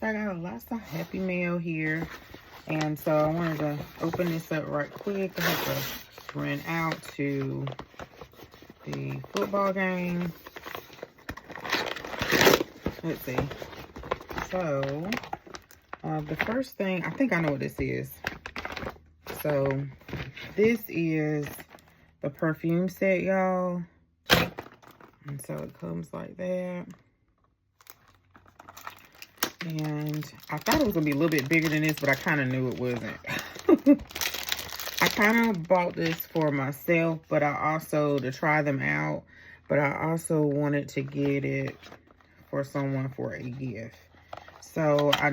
So I got lots of Happy Mail here. And so I wanted to open this up right quick. I have to run out to the football game. Let's see. So, the first thing, I think I know what this is. So, this is the perfume set, y'all. And so it comes like that. And I thought it was going to be a little bit bigger than this, but I kind of knew it wasn't. I kind of bought this for myself, but I also, to try them out, but I also wanted to get it for someone for a gift. So I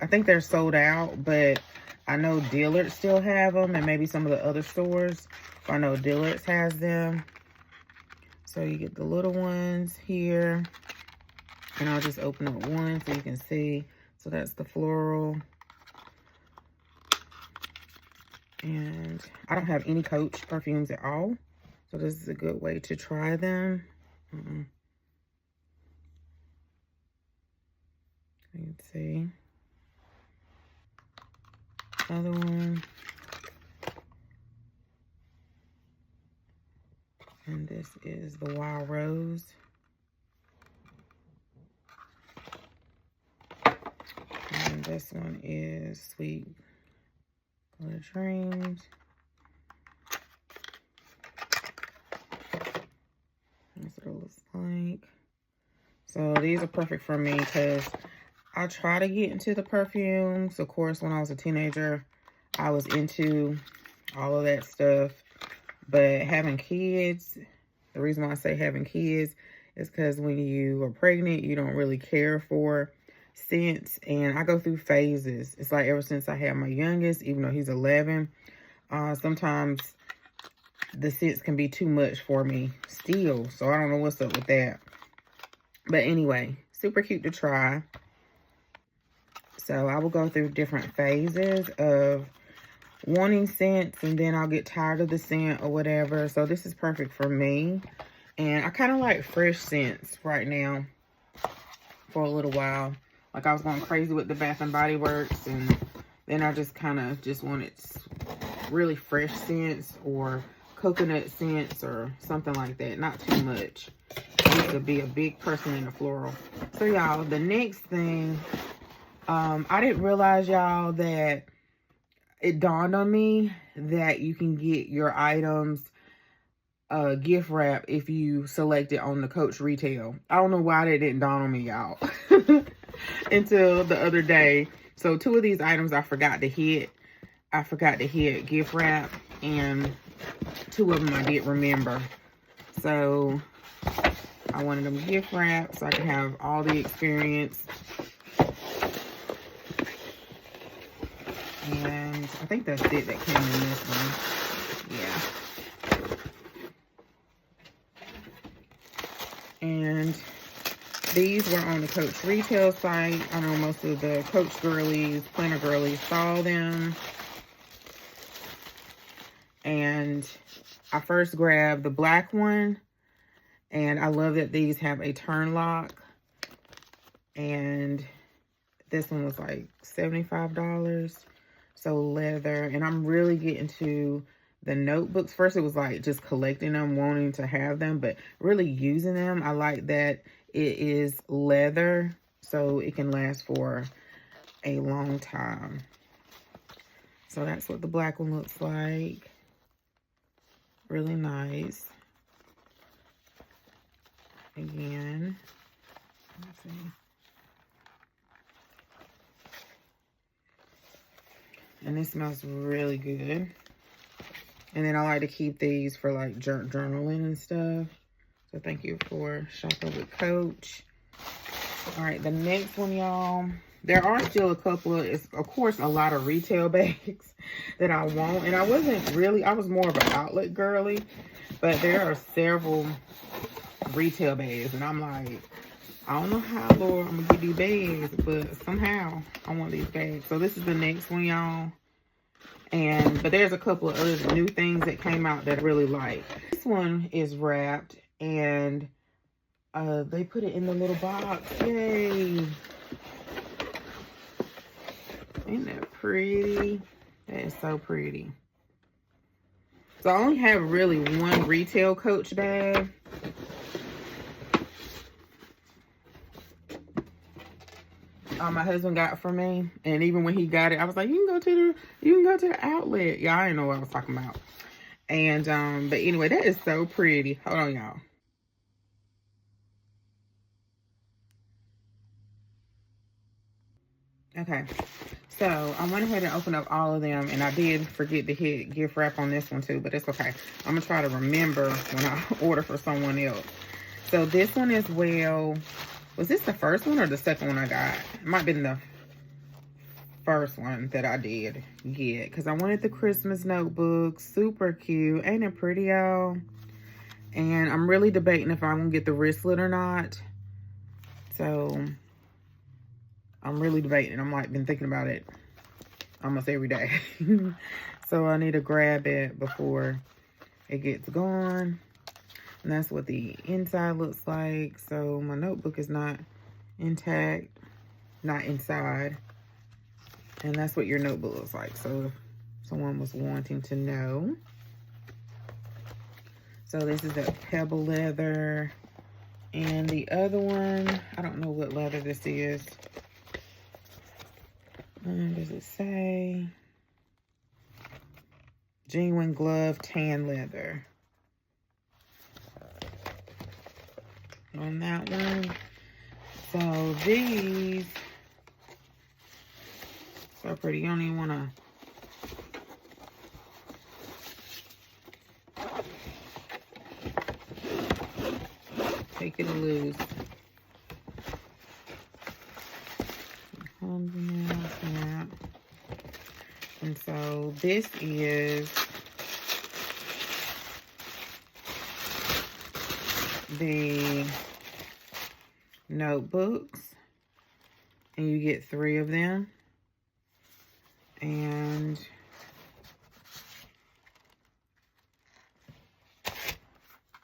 think they're sold out, but I know Dillard's still have them and maybe some of the other stores. I know Dillard's has them. So you get the little ones here. And I'll just open up one so you can see. So that's the floral. And I don't have any Coach perfumes at all. So this is a good way to try them. You can see. Another one. And this is the Wild Rose. And this one is Sweet Little Dreams. That's what it looks like. So these are perfect for me because I try to get into the perfumes. Of course, when I was a teenager, I was into all of that stuff. But having kids, the reason why I say having kids is because when you are pregnant, you don't really care for scents. And I go through phases. It's like ever since I had my youngest, even though he's 11, sometimes the scents can be too much for me still. So I don't know what's up with that. But anyway, super cute to try. So I will go through different phases of wanting scents, and then I'll get tired of the scent or whatever. So this is perfect for me. And I kind of like fresh scents right now for a little while. Like I was going crazy with the Bath and Body Works, and then I just kind of just wanted really fresh scents or coconut scents or something like that. Not too much. I used to be a big person in the floral. So y'all, the next thing, I didn't realize, y'all, that it dawned on me that you can get your items gift wrap if you select it on the Coach retail. I don't know why that didn't dawn on me, y'all, until the other day. So 2 of these items I forgot to hit. I forgot to hit gift wrap, and 2 of them I did remember. So I wanted them gift wrapped so I could have all the experience. And I think that's it that came in this one. Yeah. And these were on the Coach retail site. I know most of the Coach girlies, planner girlies saw them. And I first grabbed the black one. And I love that these have a turn lock. And this one was like $75. So leather. And I'm really getting to the notebooks. First it was like just collecting them, wanting to have them, but really using them. I like that it is leather, so it can last for a long time. So that's what the black one looks like. Really nice. Again, let's see. And this smells really good. And then I like to keep these for like journaling and stuff. So thank you for shopping with Coach. All right, the next one, y'all. There are still a couple of course, a lot of retail bags that I want. And I was more of an outlet girly. But there are several retail bags. And I'm like, I don't know how, Lord, I'm going to get these bags. But somehow, I want these bags. So this is the next one, y'all. But there's a couple of other new things that came out that I really like. This one is wrapped. And they put it in the little box. Yay. Isn't that pretty? That is so pretty. So I only have really one retail Coach bag. My husband got for me, and even when he got it, I was like, you can go to the outlet. Y'all didn't know what I was talking about. And but anyway, that is so pretty. Hold on, y'all. Okay, so I went ahead and opened up all of them, and I did forget to hit gift wrap on this one too, but it's okay. I'm gonna try to remember when I order for someone else. So this one as well. Was this the first one or the second one I got? It might have been the first one that I did get, because I wanted the Christmas notebook. Super cute. Ain't it pretty, y'all? And I'm really debating if I'm gonna get the wristlet or not. So I'm really debating. I'm like been thinking about it almost every day. So I need to grab it before it gets gone. And that's what the inside looks like. So my notebook is not intact, not inside. And that's what your notebook looks like. So if someone was wanting to know. So this is that pebble leather. And the other one, I don't know what leather this is. Does it say? Genuine glove tan leather. On that one. So these so pretty. You don't even want to take it loose. And so this is the notebooks, and you get 3 of them. And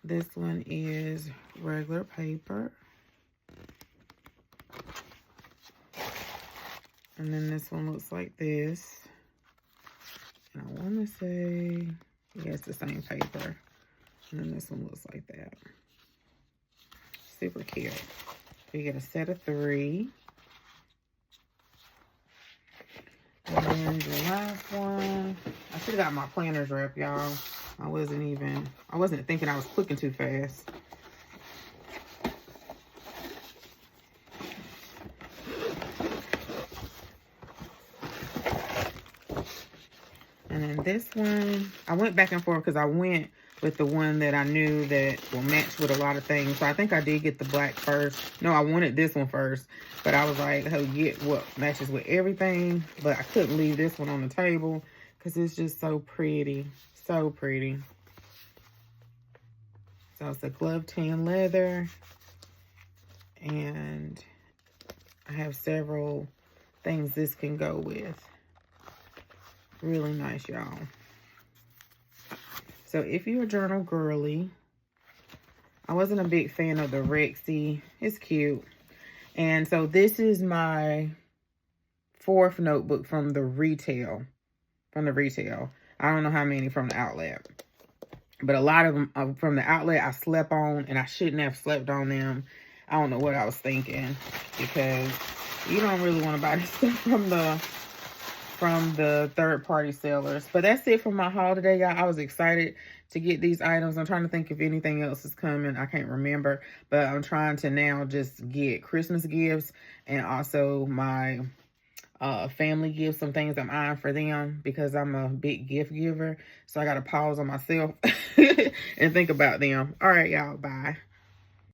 this one is regular paper. And then this one looks like this. And I want to say, yeah, it's the same paper. And then this one looks like that. Super cute. You get a set of 3. And then the last one, I should have got my planners wrap, y'all. I wasn't thinking, I was clicking too fast. And then this one, I went back and forth because I went with the one that I knew that will match with a lot of things. So I think I did get the black first. No, I wanted this one first. But I was like, oh, get what matches with everything. But I couldn't leave this one on the table because it's just so pretty. So pretty. So it's a glove tan leather. And I have several things this can go with. Really nice, y'all. So if you're a journal girly, I wasn't a big fan of the Rexy. It's cute. And so this is my 4th notebook from the retail. I don't know how many from the outlet. But a lot of them from the outlet I slept on, and I shouldn't have slept on them. I don't know what I was thinking, because you don't really want to buy this stuff from the third-party sellers. But that's it for my haul today, y'all. I was excited to get these items. I'm trying to think if anything else is coming. I can't remember. But I'm trying to now just get Christmas gifts and also my family gifts, some things I'm eyeing for them because I'm a big gift giver. So I got to pause on myself and think about them. All right, y'all. Bye.